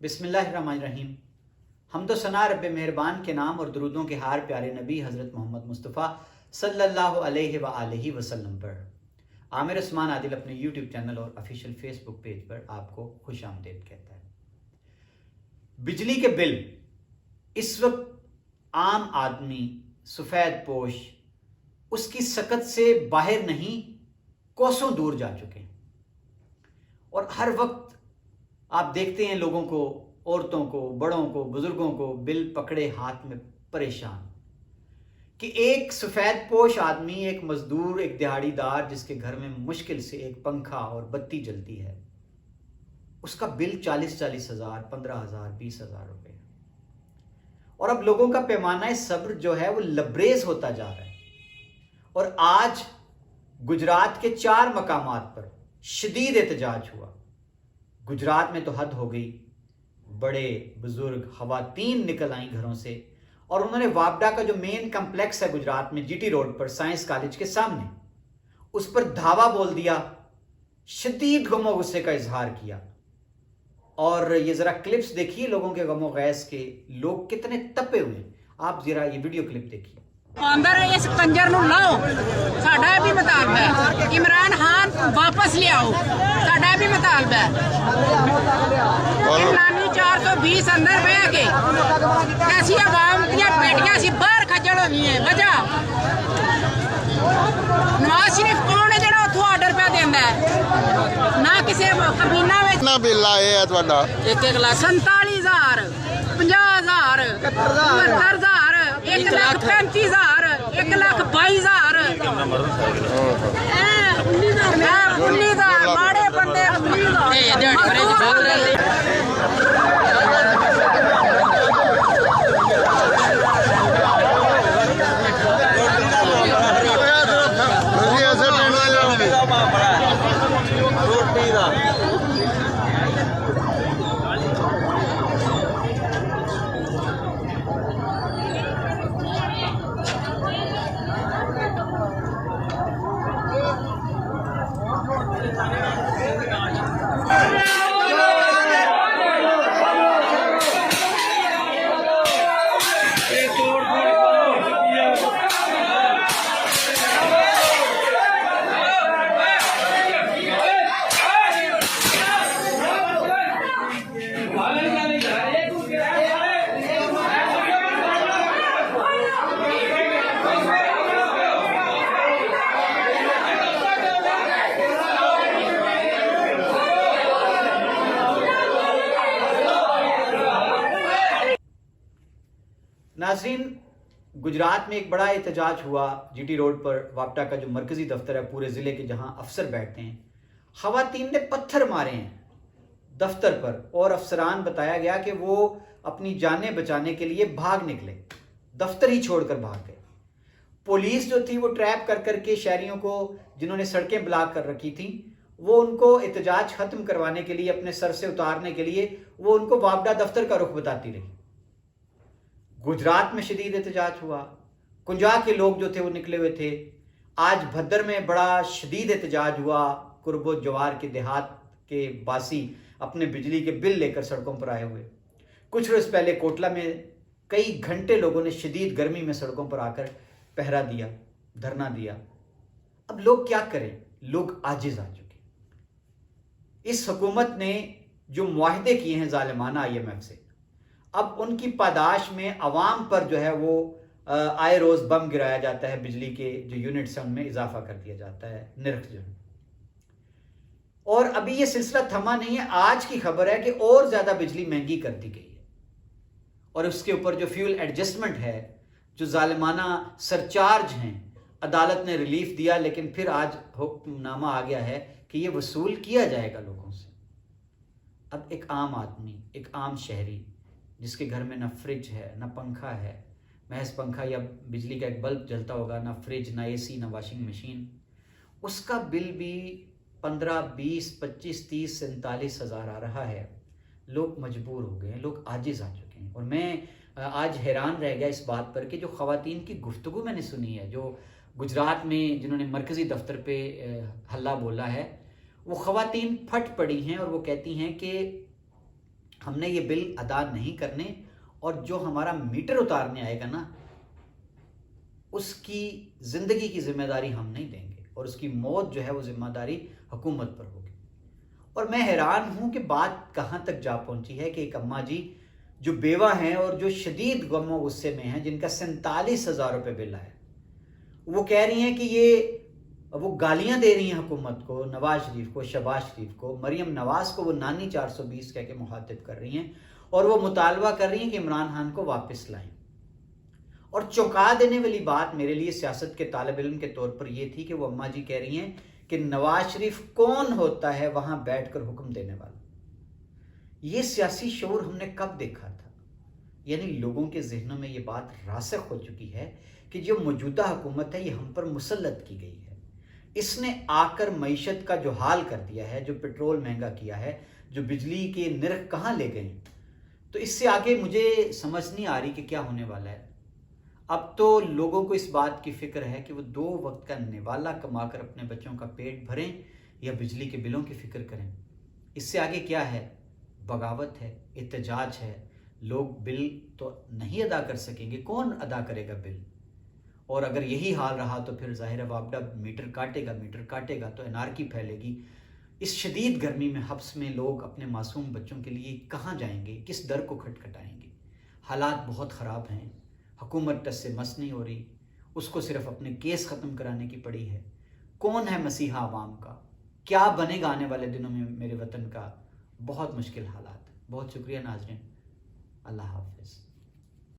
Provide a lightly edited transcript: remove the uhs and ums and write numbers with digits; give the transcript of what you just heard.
बिस्मिल्लाहिर्रहमानिर्रहीम। हम तो सना रब मेहरबान के नाम और दरूदों के हार प्यारे नबी हज़रत मोहम्मद मुस्तफ़ा सल्लल्लाहु अलैहि व आलिहि वसल्लम पर। आमिर उस्मान आदिल अपने यूट्यूब चैनल और ऑफिशियल फेसबुक पेज पर आपको खुश आमदीद कहता है। बिजली के बिल इस वक्त आम आदमी सफ़ेद पोश उसकी सकत से बाहर नहीं कोसों दूर जा चुके हैं और हर वक्त आप देखते हैं लोगों को, औरतों को, बड़ों को, बुजुर्गों को बिल पकड़े हाथ में परेशान कि एक सफ़ेद पोश आदमी, एक मजदूर, एक दिहाड़ीदार जिसके घर में मुश्किल से एक पंखा और बत्ती जलती है, उसका बिल 40-40 हज़ार, 15,000, 20,000 रुपये। और अब लोगों का पैमाना सब्र जो है वो लबरेज होता जा रहा है और आज गुजरात के 4 मकामात पर शदीद एहतजाज हुआ। गुजरात में तो हद हो गई, बड़े बुजुर्ग खवातीन निकल आई घरों से और उन्होंने वापडा का जो मेन कम्प्लेक्स है गुजरात में जीटी रोड पर साइंस कॉलेज के सामने, उस पर धावा बोल दिया, शदीद गमो गुस्से का इजहार किया। और ये जरा क्लिप्स देखिए लोगों के गमो गैस के, लोग कितने तपे हुए। आप जरा ये वीडियो क्लिप देखिए। अंदर इस कंजर नु लाओ, साडा भी मुतालबा है। इमरान खान वापस ले आओ, साडा भी मुतालबा है। इमरानी 420 अंदर बह के कैसी आवाम दी बेटियां सी बाहर खजल हो गई है। वजह नवाज शरीफ कौन है जेड़ा उथों आर्डर पे देंदा है ना किसी कबीना में कितना बिल आया है ਤੁਹਾਡਾ? 1,47,000, 50,000, 72,000, 1,35,000, 1,22,000, 19,000 माड़े बंदे 19,000। नाज़रीन, गुजरात में एक बड़ा एहतजाज हुआ जीटी रोड पर। वापडा का जो मरकजी दफ्तर है पूरे ज़िले के, जहां अफसर बैठते हैं, खवातीन ने पत्थर मारे हैं दफ्तर पर और अफसरान बताया गया कि वो अपनी जानें बचाने के लिए भाग निकले, दफ्तर ही छोड़कर भाग गए। पुलिस जो थी वो ट्रैप कर करके शहरियों को, जिन्होंने सड़कें ब्लॉक कर रखी थी, वो उनको एहतजाज ख़त्म करवाने के लिए, अपने सर से उतारने के लिए वो उनको वापडा दफ्तर का रुख बताती रही। गुजरात में शदीद एहतजाज हुआ, कुंजा के लोग जो थे वो निकले हुए थे। आज भद्र में बड़ा शदीद एहतजाज हुआ, कुर्बो जवार के देहात के बासी अपने बिजली के बिल लेकर सड़कों पर आए हुए। कुछ रोज़ पहले कोटला में कई घंटे लोगों ने शदीद गर्मी में सड़कों पर आकर पहरा दिया, धरना दिया। अब लोग क्या करें, लोग आजिज आ चुके। इस हुकूमत ने जो मुआहदे किए हैं जालिमाना IMF से, अब उनकी पादाश में अवाम पर जो है वो आए रोज़ बम गिराया जाता है, बिजली के जो यूनिट्स हैं उनमें इजाफा कर दिया जाता है, निर्ख जो है। और अभी ये सिलसिला थमा नहीं है, आज की खबर है कि और ज़्यादा बिजली महंगी कर दी गई है और उसके ऊपर जो फ्यूल एडजस्टमेंट है, जो जालिमाना सरचार्ज हैं, अदालत ने रिलीफ दिया, लेकिन फिर आज हुक्मनामा आ गया है कि ये वसूल किया जाएगा लोगों से। अब एक आम आदमी, एक आम शहरी जिसके घर में ना फ्रिज है, ना पंखा है, महज पंखा या बिजली का एक बल्ब जलता होगा, ना फ्रिज, ना AC, ना वॉशिंग मशीन, उसका बिल भी 15, 20, 25, 30, 47 हज़ार आ रहा है। लोग मजबूर हो गए हैं, लोग आजिज आ चुके हैं। और मैं आज हैरान रह गया इस बात पर कि जो ख़वातीन की गुफ्तगू मैंने सुनी है, जो गुजरात में जिन्होंने मरकज़ी दफ्तर पे हल्ला बोला है, वो ख़वातीन फट पड़ी हैं और वो कहती हैं कि ہم نے یہ بل ادا نہیں کرنے، اور جو ہمارا میٹر اتارنے آئے گا نا اس کی زندگی کی ذمہ داری ہم نہیں دیں گے، اور اس کی موت جو ہے وہ ذمہ داری حکومت پر ہوگی۔ اور میں حیران ہوں کہ بات کہاں تک جا پہنچی ہے کہ ایک اماں جی جو بیوہ ہیں اور جو شدید غم و غصے میں ہیں، جن کا 47,000 روپے بل آیا، وہ کہہ رہی ہیں کہ وہ گالیاں دے رہی ہیں حکومت کو، نواز شریف کو، شہباز شریف کو، مریم نواز کو وہ نانی 420 کہہ کے مخاطب کر رہی ہیں، اور وہ مطالبہ کر رہی ہیں کہ عمران خان کو واپس لائیں۔ اور چونکا دینے والی بات میرے لیے سیاست کے طالب علم کے طور پر یہ تھی کہ وہ اماں جی کہہ رہی ہیں کہ نواز شریف کون ہوتا ہے وہاں بیٹھ کر حکم دینے والا۔ یہ سیاسی شعور ہم نے کب دیکھا تھا؟ یعنی لوگوں کے ذہنوں میں یہ بات راسخ ہو چکی ہے کہ جو موجودہ حکومت ہے یہ ہم پر مسلط کی گئی ہے، اس نے آ کر معیشت کا جو حال کر دیا ہے، جو پٹرول مہنگا کیا ہے، جو بجلی کے نرخ کہاں لے گئے، تو اس سے آگے مجھے سمجھ نہیں آ رہی کہ کیا ہونے والا ہے۔ اب تو لوگوں کو اس بات کی فکر ہے کہ وہ 2 وقت کا نوالا کما کر اپنے بچوں کا پیٹ بھریں یا بجلی کے بلوں کی فکر کریں۔ اس سے آگے کیا ہے؟ بغاوت ہے، احتجاج ہے۔ لوگ بل تو نہیں ادا کر سکیں گے، کون ادا کرے گا بل؟ اور اگر یہی حال رہا تو پھر ظاہر ہے وابڈا میٹر کاٹے گا تو انارکی پھیلے گی۔ اس شدید گرمی میں حبس میں لوگ اپنے معصوم بچوں کے لیے کہاں جائیں گے، کس در کو کھٹکھٹائیں گے؟ حالات بہت خراب ہیں، حکومت ٹس سے مس نہیں ہو رہی، اس کو صرف اپنے کیس ختم کرانے کی پڑی ہے۔ کون ہے مسیحا عوام کا؟ کیا بنے گا آنے والے دنوں میں میرے وطن کا؟ بہت مشکل حالات۔ بہت شکریہ ناظرین، اللہ حافظ۔